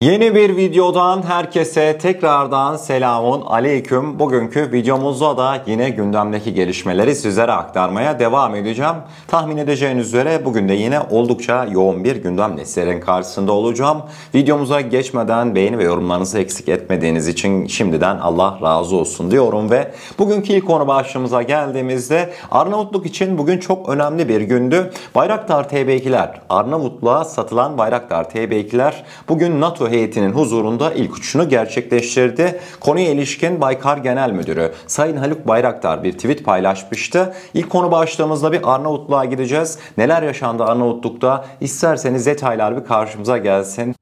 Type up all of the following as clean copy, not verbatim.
Yeni bir videodan herkese tekrardan selamun aleyküm. Bugünkü videomuzda da yine gündemdeki gelişmeleri sizlere aktarmaya devam edeceğim. Tahmin edeceğiniz üzere bugün de yine oldukça yoğun bir gündemle sizlerin karşısında olacağım. Videomuza geçmeden beğeni ve yorumlarınızı eksik etmediğiniz için şimdiden Allah razı olsun diyorum ve bugünkü ilk konu başlığımıza geldiğimizde Arnavutluk için bugün çok önemli bir gündü. Bayraktar TB2'ler, Arnavutluğa satılan Bayraktar TB2'ler bugün NATO heyetinin huzurunda ilk uçuşunu gerçekleştirdi. Konuya ilişkin Baykar Genel Müdürü Sayın Haluk Bayraktar bir tweet paylaşmıştı. İlk konu başlığımızda bir Arnavutluğa gideceğiz. Neler yaşandı Arnavutluk'ta? İsterseniz detaylar bir karşımıza gelsin.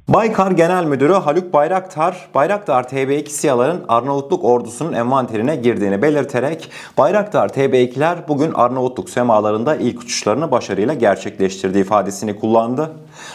Baykar Genel Müdürü Haluk Bayraktar, Bayraktar TB2 SİHA'ların Arnavutluk ordusunun envanterine girdiğini belirterek Bayraktar TB2'ler bugün Arnavutluk semalarında ilk uçuşlarını başarıyla gerçekleştirdiği ifadesini kullandı.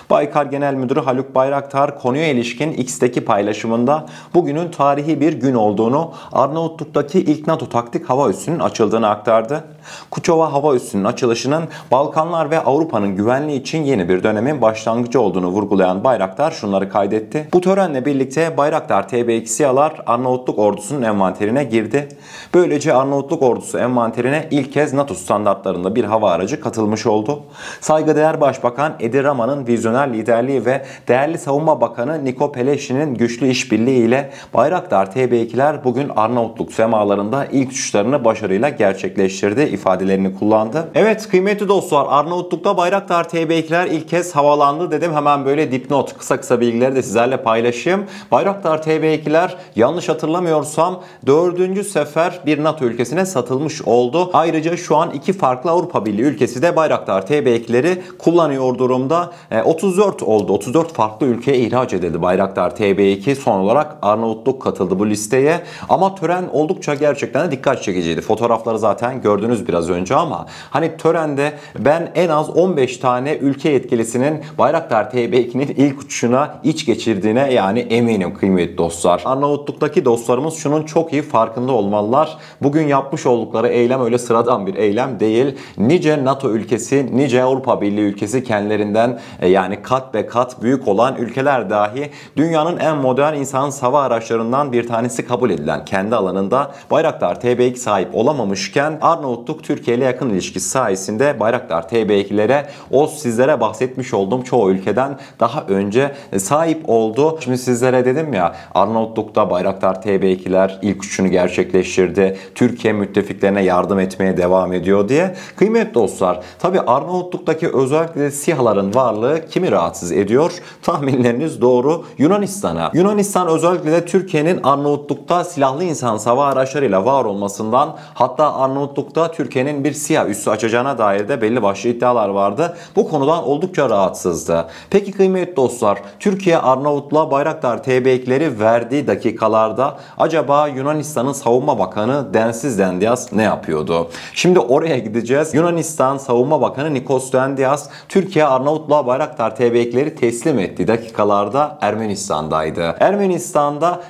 Baykar Genel Müdürü Haluk Bayraktar konuya ilişkin X'teki paylaşımında bugünün tarihi bir gün olduğunu, Arnavutluk'taki ilk NATO taktik hava üssünün açıldığını aktardı. Kuçova hava üssünün açılışının Balkanlar ve Avrupa'nın güvenliği için yeni bir dönemin başlangıcı olduğunu vurgulayan Bayraktar şunları kaydetti. Bu törenle birlikte Bayraktar TB2 SİHA'lar Arnavutluk ordusunun envanterine girdi. Böylece Arnavutluk ordusu envanterine ilk kez NATO standartlarında bir hava aracı katılmış oldu. Saygıdeğer Başbakan Edi Rama'nın vizyoner liderliği ve değerli Savunma Bakanı Niko Peleşi'nin güçlü işbirliği ile Bayraktar TB2'ler bugün Arnavutluk semalarında ilk uçuşlarını başarıyla gerçekleştirdi ifadelerini kullandı. Evet kıymetli dostlar, Arnavutluk'ta Bayraktar TB2'ler ilk kez havalandı dedim. Hemen böyle dipnot, kısa bilgileri de sizlerle paylaşayım. Bayraktar TB2'ler yanlış hatırlamıyorsam 4. sefer bir NATO ülkesine satılmış oldu. Ayrıca şu an iki farklı Avrupa Birliği ülkesi de Bayraktar TB2'leri kullanıyor durumda. 34 oldu. 34 farklı ülkeye ihraç edildi Bayraktar TB2. Son olarak Arnavutluk katıldı bu listeye. Ama tören oldukça gerçekten de dikkat çekiciydi. Fotoğrafları zaten gördünüz biraz önce ama hani törende ben en az 15 tane ülke yetkilisinin Bayraktar TB2'nin ilk uçuşuna iç geçirdiğine yani eminim kıymetli dostlar. Arnavutluk'taki dostlarımız şunun çok iyi farkında olmalılar. Bugün yapmış oldukları eylem öyle sıradan bir eylem değil. Nice NATO ülkesi, nice Avrupa Birliği ülkesi kendilerinden yani kat be kat büyük olan ülkeler dahi dünyanın en modern insansız hava araçlarından bir tanesi kabul edilen kendi alanında Bayraktar TB2 sahip olamamışken Arnavutluk Türkiye ile yakın ilişkisi sayesinde Bayraktar TB2'lere o sizlere bahsetmiş olduğum çoğu ülkeden daha önce sahip oldu. Şimdi sizlere dedim ya, Arnavutluk'ta Bayraktar TB2'ler ilk uçuşunu gerçekleştirdi. Türkiye müttefiklerine yardım etmeye devam ediyor diye. Kıymetli dostlar, tabi Arnavutluk'taki özellikle SİHA'ların varlığı kimi rahatsız ediyor? Tahminleriniz doğru. Yunanistan'a. Yunanistan özellikle de Türkiye'nin Arnavutluk'ta silahlı insansız hava araçlarıyla var olmasından, hatta Arnavutluk'ta Türkiye'nin bir SİHA üssü açacağına dair de belli başlı iddialar vardı. Bu konudan oldukça rahatsızdı. Peki kıymetli dostlar, Türkiye Arnavutluğa Bayraktar TB2'leri verdiği dakikalarda acaba Yunanistan'ın Savunma Bakanı Densiz Dendias ne yapıyordu? Şimdi oraya gideceğiz. Yunanistan Savunma Bakanı Nikos Dendias Türkiye Arnavutluğa Bayraktar TB2'leri teslim ettiği dakikalarda Ermenistan'daydı.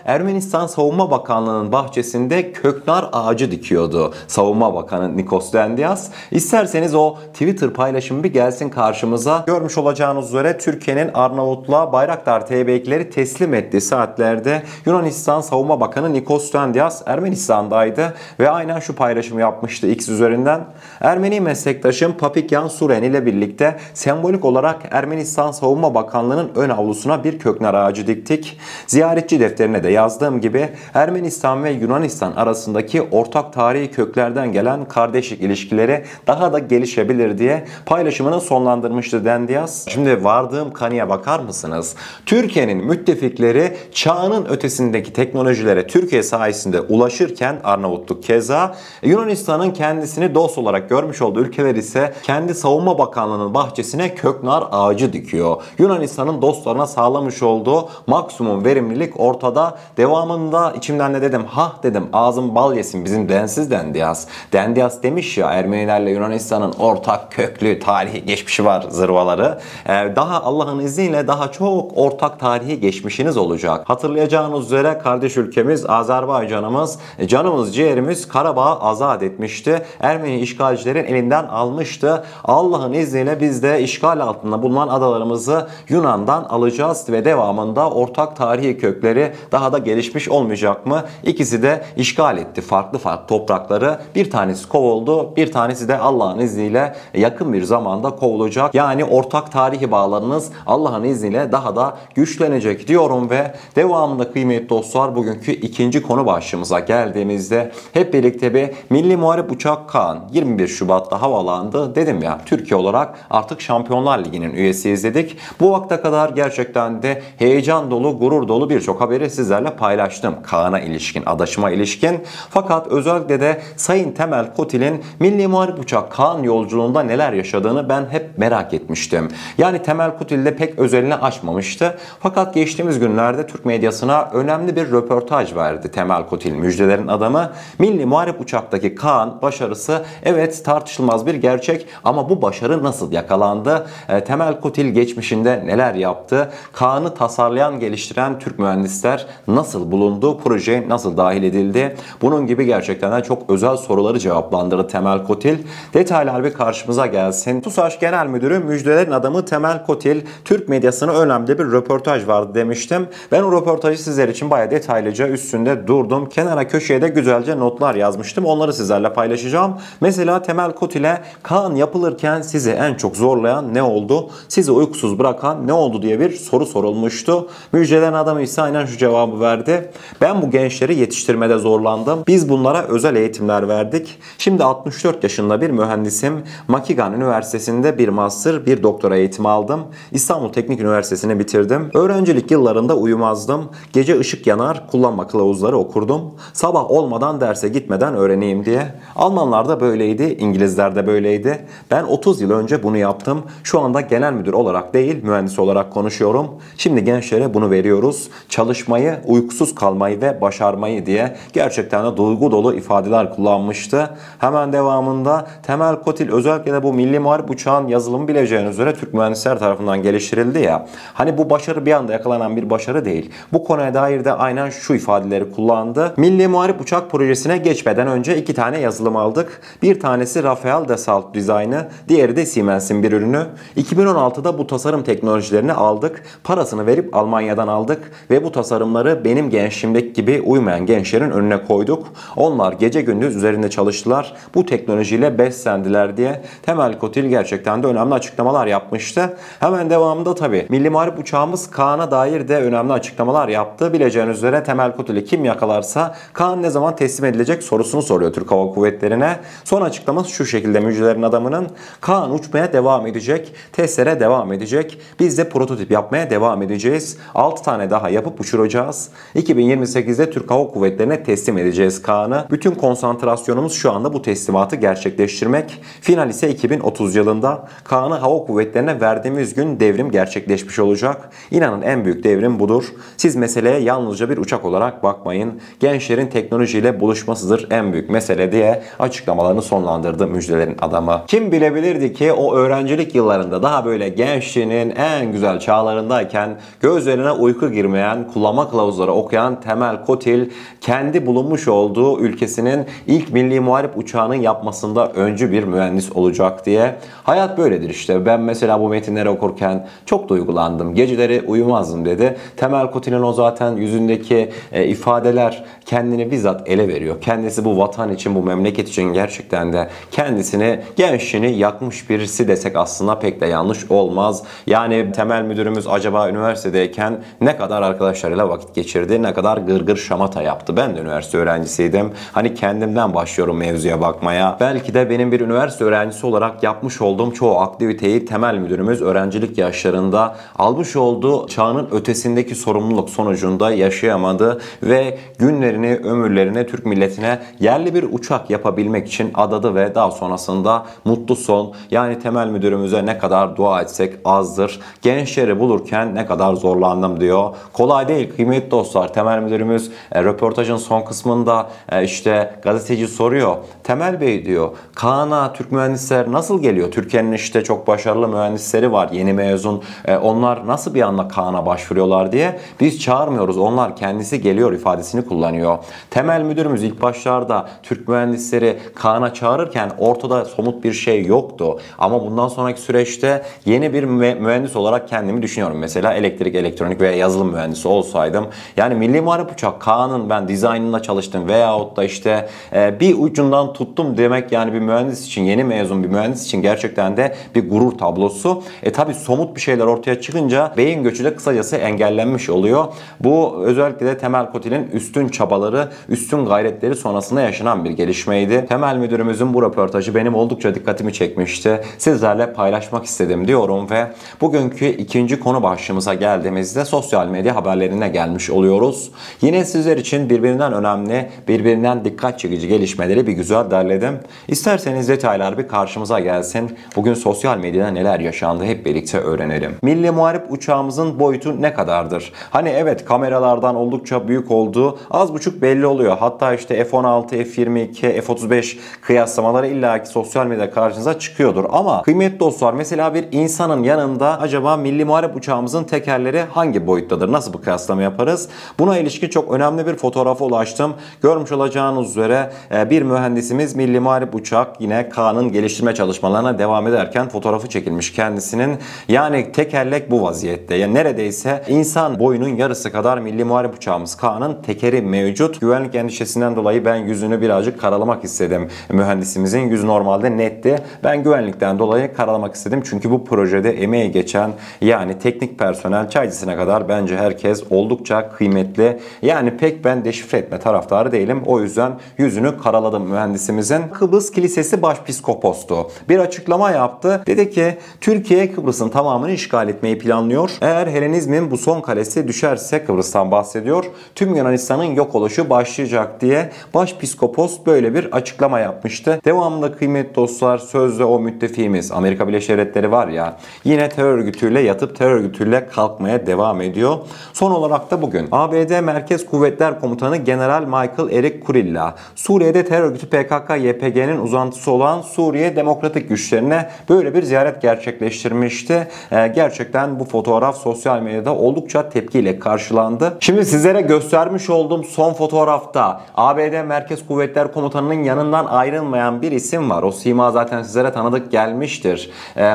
Ermenistan Savunma Bakanlığı'nın bahçesinde köknar ağacı dikiyordu Savunma Bakanı Nikos Dendias. İsterseniz o Twitter paylaşımı bir gelsin karşımıza. Görmüş olacağınız üzere Türkiye'nin Arnavutluğa Bayraktar TB2'leri teslim ettiği saatlerde Yunanistan Savunma Bakanı Nikos Dendias Ermenistan'daydı ve aynen şu paylaşımı yapmıştı X üzerinden. Ermeni meslektaşım Papikyan Suren ile birlikte sembolik olarak Ermenistan Savunma Bakanlığı'nın ön avlusuna bir köknar ağacı diktik. Ziyaretçi defterine de yazdığım gibi Ermenistan ve Yunanistan arasındaki ortak tarihi köklerden gelen kardeşlik ilişkileri daha da gelişebilir diye paylaşımını sonlandırmıştı Dendias. Şimdi vardığım kanıya bakar mısınız? Türkiye'nin müttefikleri çağının ötesindeki teknolojilere Türkiye sayesinde ulaşırken Arnavutluk keza, Yunanistan'ın kendisini dost olarak görmüş olduğu ülkeler ise kendi Savunma Bakanlığı'nın bahçesine köknar ağacı dikiyor. Yunanistan'ın dostlarına sağlamış olduğu maksimum verimlilik ortada. Devamında içimden de dedim, dedim ağzım bal yesin bizim Densiz Dendias. Dendias demiş ya, Ermenilerle Yunanistan'ın ortak köklü tarihi geçmişi var zırvaları. Daha Allah'ın izniyle daha çok ortak tarihi geçmişiniz olacak. Hatırlayacağınız üzere kardeş ülkemiz Azerbaycan'ımız canımız ciğerimiz Karabağ'ı azat etmişti. Ermeni işgalcilerin elinden almıştı. Allah'ın izniyle biz de işgal altında bulunan adalarımızı Yunan'dan alacağız ve devamında ortak tarihi kökleri daha da gelişmiş olmayacak mı? İkisi de işgal etti farklı toprakları. Bir tanesi kovuldu, bir tanesi de Allah'ın izniyle yakın bir zamanda kovulacak. Yani ortak tarihi bağlarınız Allah'ın izniyle daha da güçlenecek diyorum ve devamında kıymetli dostlar bugünkü ikinci konu başlığımıza geldiğimizde hep birlikte bir Milli Muharip Uçak Kaan 21 Şubat'ta havalandı. Dedim ya, Türkiye olarak artık Şampiyonlar Ligi'nin üyesiyiz dedik. Bu vakte kadar gerçekten de heyecan dolu, gurur dolu birçok haberi sizlerle paylaştım. Kaan'a ilişkin, adaşıma ilişkin. Fakat özellikle de Sayın Temel Kotil'in Milli Muharip Uçak Kaan yolculuğunda neler yaşadığını ben hep merak etmiştim. Yani Temel Kotil de pek özelini açmamıştı. Fakat geçtiğimiz günlerde Türk medyasına önemli bir röportaj verdi Temel Kotil, müjdelerin adamı. Milli Muharip Uçak'taki Kaan başarısı evet tartışılmaz bir gerçek ama bu başarı nasıl yakalandı? Temel Kotil geçmişinde neler yaptı? Kaan'ı tasarlayan, geliştiren Türk mühendisler nasıl bulundu? Projeye nasıl dahil edildi? Bunun gibi gerçekten de çok özel soruları cevaplandırdı Temel Kotil. Detaylar bir karşımıza gelsin. TUSAŞ Genel Müdürü müjdelerin adamı Temel Kotil Türk medyasına önemli bir röportaj vardı demiştim. Ben o röportajı sizler için bayağı detaylıca üstünde durdum. Kenara köşeye de güzelce notlar yazmıştım. Onları sizlerle paylaşacağım. Mesela Temel Kotil'e Kaan yapılırken sizi en çok zorlayan ne oldu? Sizi uykusuz bırakan ne oldu diye bir soru sorulmuştu. Müjdelerin adamı ise aynen şu cevabı verdi. Ben bu gençleri yetiştirmede zorlandım. Biz bunlara özel eğitimler verdik. Şimdi 64 yaşında bir mühendisim. Makigan Üniversitesi'nde bir master, bir doktora eğitimi aldım. İstanbul Teknik Üniversitesi'ni bitirdim. Öğrencilik yıllarında uyumazdım. Gece ışık yanar, kullanma kılavuzları okurdum. Sabah olmadan derse gitmeden öğreneyim diye. Almanlar da böyleydi, İngilizler de böyleydi. Ben 30 yıl önce bunu yaptım. Şu anda genel müdür olarak değil, mühendis olarak konuşuyorum. Şimdi gençlere bunu veriyoruz. Çalışmayı, uykusuz kalmayı ve başarmayı diye gerçekten de duygu dolu ifadeler kullanmıştı. Hemen devamında Temel Kotil özellikle de bu Milli Muharip Uçağın yazılımı bileceğiniz üzere Türk mühendisler tarafından geliştirildi ya. Hani bu başarı bir anda yakalanan bir başarı değil. Bu konuya dair de aynen şu ifadeleri kullandı. Milli Muharip Uçak projesine geçmeden önce iki tane yazılım aldık. Bir tanesi Rafael Dassault dizaynı, diğeri de Siemens'in bir ürünü. 2016'da bu tasarım teknolojilerini aldık. Parasını verip Almanya'dan aldık ve bu tasarımları benim gençliğimdeki gibi uymayan gençlerin önüne koyduk. Onlar gece gündüz üzerinde çalıştılar. Bu teknolojiyle beslendiler diye Temel Kotil gerçekten de önemli açıklamalar yapmıştı. Hemen devamında tabii Milli Muharip Uçağımız Kaan'a dair de önemli açıklamalar yaptı. Bileceğiniz üzere Temel Kotil'i kim yakalarsa Kaan ne zaman teslim edilecek sorusunu soruyor Türk Hava Kuvvetleri'ne. Son açıklaması şu şekilde müjdelerin adamının: Kaan uçmaya devam edecek, testlere devam edecek. Biz de prototip yapmaya devam edeceğiz. 6 tane daha yapıp uçuracağız. 2028'de Türk Hava Kuvvetleri'ne teslim edeceğiz Kaan'ı. Bütün konsantrasyonumuz şu anda bu teslimatı gerçekleştirmek. Final ise 2030 yılında. Kaan'ı Hava Kuvvetleri'ne verdiğimiz gün devrim gerçekleşmiş olacak. İnanın en büyük devrim budur. Siz meseleye yalnızca bir uçak olarak bakmayın. Gençlerin teknolojiyle buluşmasıdır en büyük mesele diye açıklamalarını sonlandırdı müjdelerin adamı. Kim bilebilirdi ki o öğrencilik yıllarında daha böyle gençliğinin en güzel çağlarındayken gözlerine uyku girmeyen, kullanma kılavuzları okuyan Temel Kotil kendi bulunmuş olduğu ülkesinin ilk milli muharip uçağının yapmasında öncü bir mühendis olacak diye. Hayat böyledir işte. Ben mesela bu metinleri okurken çok duygulandım. Geceleri uyumazdım dedi. Temel Kotil'in o zaten yüzündeki ifadeler kendini bizzat ele veriyor. Kendisi bu vatan için, bu memleket için gerçekten de kendisini, gençliğini yakmış birisi desek aslında pek de yanlış olmaz. Yani Temel Müdürümüz acaba üniversitedeyken ne kadar arkadaşlarıyla vakit geçirdi, ne kadar gırgır şamata yaptı. Ben de üniversite öğrencisiydim. Hani kendimden başlıyorum mevzuya bakmaya. Belki de benim bir üniversite öğrencisi olarak yapmış olduğum çoğu aktiviteyi Temel Müdürümüz öğrencilik yaşlarında almış olduğu çağının ötesindeki sorumluluk sonucunda yaşayamadı ve günlerini, ömürlerini Türk milletine yerli bir uçak yapabilmek için adadı ve daha sonrasında mutlu son. Yani Temel Müdürümüze ne kadar dua etsek azdır. Gençleri bulurken ne kadar zorlandım diyor. Kolay değil kıymetli dostlar. Temel Müdürümüz röportajın son kısmında işte gazeteci soruyor. Temel Bey diyor, Kaan'a Türk mühendisler nasıl geliyor? Türkiye'nin işte çok başarılı mühendisleri var, yeni mezun. Onlar nasıl bir anda Kaan'a başvuruyorlar diye. Biz çağırmıyoruz, onlar kendisi geliyor ifadesini kullanıyor. Temel müdürümüz ilk başlarda Türk mühendisleri Kaan'a çağırırken ortada somut bir şey yoktu. Ama bundan sonraki süreçte yeni bir mühendis olarak kendimi düşünüyorum. Mesela elektrik, elektronik veya yazılım mühendisi olsaydım. Yani Milli Muharip Uçak Kaan'ın ben dizaynında çalıştım veyahut da işte bir ucundan tuttum demek, yani bir mühendis için, yeni mezun bir mühendis için gerçekten de bir gurur tablosu. Tabi somut bir şeyler ortaya çıkınca beyin göçü de kısacası engellenmiş oluyor. Bu özellikle de Temel Kotil'in üstün çabaları, üstün gayretleri sonrasında yaşanan bir gelişmeydi. Temel müdürümüzün bu röportajı benim oldukça dikkatimi çekmişti. Sizlerle paylaşmak istedim diyorum ve bugünkü ikinci konu başlığımıza geldiğimizde sosyal medya haberlerine gelmiş oluyoruz. Yine sizler için birbirinden önemli, birbirinden dikkat çekici gelişmeleri bir güzel derledim. İsterseniz detaylar bir karşımıza gelsin. Bugün sosyal medyada neler yaşandı hep birlikte öğrenelim. Milli Muharip uçağımızın boyutu ne kadardır? Hani evet, kameralardan oldukça büyük olduğu az buçuk belli oluyor. Hatta işte F-16, F-22, F-35 kıyaslamaları illaki sosyal medya karşınıza çıkıyordur. Ama kıymetli dostlar, mesela bir insanın yanında acaba Milli Muharip uçağımızın tekerleri hangi boyuttadır? Nasıl bir kıyaslama yaparız? Buna ilişkin çok önemli bir fotoğrafa ulaştım. Görmüş olacağınız üzere bir mühendisimiz Milli Muharip uçak yine Kaan'ın geliştirme çalışmalarına devam ederken fotoğrafı çekilmiş kendisinin. Yani tekerlek bu vaziyette. Yani neredeyse insan boyunun yarısı kadar Milli Muharip uçağımız Kaan'ın tekeri mevcut. Güvenlik endişesinden dolayı ben yüzünü birazcık karalamak istedim. Mühendisimizin yüzü normalde netti. Ben güvenlikten dolayı karalamak istedim. Çünkü bu projede emeği geçen, yani teknik personel çaycısına kadar bence herkes oldukça kıymetli. Yani pek ben deşifre etme taraftarı değilim. O yüzden yüzünü karaladım mühendisimizin. Kıbrıs Kilisesi Başpiskopostu bir açıklama yaptı. Dedi ki Türkiye Kıbrıs'ın tamamını işgal etmeyi planlıyor. Eğer Helenizmin bu son kalesi düşerse, Kıbrıs'tan bahsediyor, tüm Yunanistan'ın yok oluşu başlayacak diye Başpiskopos böyle bir açıklama yapmıştı. Devamında kıymetli dostlar, sözde o müttefiğimiz Amerika Birleşik Devletleri var ya, yine terör örgütüyle yatıp terör örgütüyle kalkmaya devam ediyor. Son olarak da bugün ABD Merkez Kuvvetler Komutanı General Michael Eric Kurilla Suriye'de terör örgütü PKK-YPG'nin uzantısı olan Suriye Demokratik Güçlerine böyle bir ziyaret gerçekleştirmişti. Gerçekten bu fotoğraf sosyal medyada oldukça tepkiyle karşılandı. Şimdi sizlere göstermiş olduğum son fotoğrafta ABD Merkez Kuvvetler Komutanı'nın yanından ayrılmayan bir isim var. O sima zaten sizlere tanıdık gelmiştir.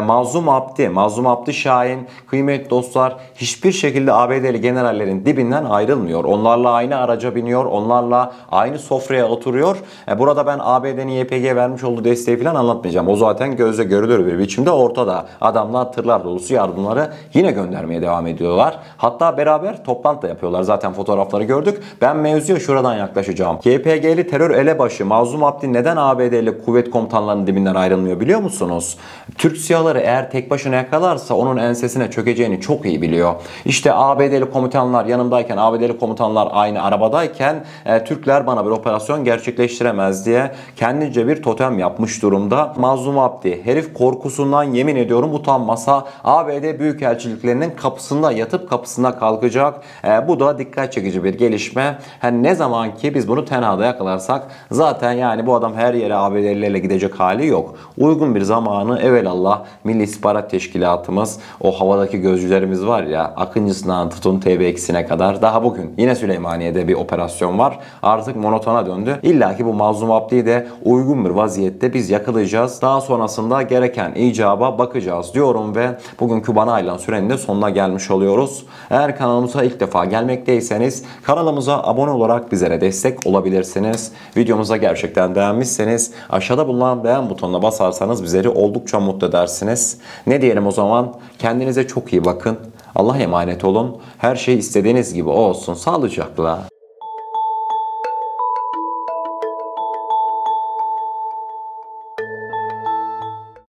Mazlum Abdi, Mazlum Abdi Şahin, kıymetli dostlar, hiçbir şekilde ABD'li generallerin dibinden ayrılmıyor. Onlarla aynı araca biniyor, onlarla aynı sofraya oturuyor. Burada ben ABD'nin YPG'ye vermiş olduğu desteği falan anlatmayacağım. O zaten gözle görülür bir biçimde ortada. Adamlar tırlar dolusu yardımları yine göndermeye devam ediyorlar. Hatta beraber toplantı da yapıyorlar. Zaten fotoğrafları gördük. Ben mevzuya şuradan yaklaşacağım. YPG'li terör elebaşı Mazlum Abdi neden ABD'li kuvvet komutanlarının dibinden ayrılmıyor biliyor musunuz? Türk SİHA'ları eğer tek başına yakalarsa onun ensesine çökeceğini çok iyi biliyor. İşte ABD'li komutanlar yanımdayken, ABD'li komutanlar aynı arabadayken Türkler bana bir operasyon gerçekleştiremez diye kendince bir totem yapmış durumda. Mazlum Abdi herif korkusundan yemin ediyorum utanmasa ABD büyükelçiliklerinin kapısında yatıp kapısında kalkacak. Bu da dikkat çekici bir gelişme. Ne zaman ki biz bunu tenhada yakalarsak zaten yani bu adam her yere ABD'lilerle gidecek hali yok. Uygun bir zamanı evelallah Milli İstihbarat Teşkilatımız, o havadaki gözcülerimiz var ya, Akıncısından tutun TB2'sine kadar, daha bugün yine Süleymaniye'de bir operasyon var. Artık monotona döndü. İlla ki bu Mazlum Abdi'yi de uygun bir vaziyette biz yakalayacağız. Daha sonrasında gereken icaba bakacağız diyorum ve bugünkü bana ayrılan sürenin de sonuna gelmiş oluyoruz. Eğer kanalımıza ilk defa gelmekteyseniz kanalımıza abone olarak bizlere destek olabilirsiniz. Videomuza gerçekten beğenmişseniz aşağıda bulunan beğen butonuna basarsanız bizleri oldukça mutlu edersiniz. Ne diyelim o zaman? Kendinize çok iyi bakın. Allah'a emanet olun. Her şey istediğiniz gibi olsun. Sağlıcakla.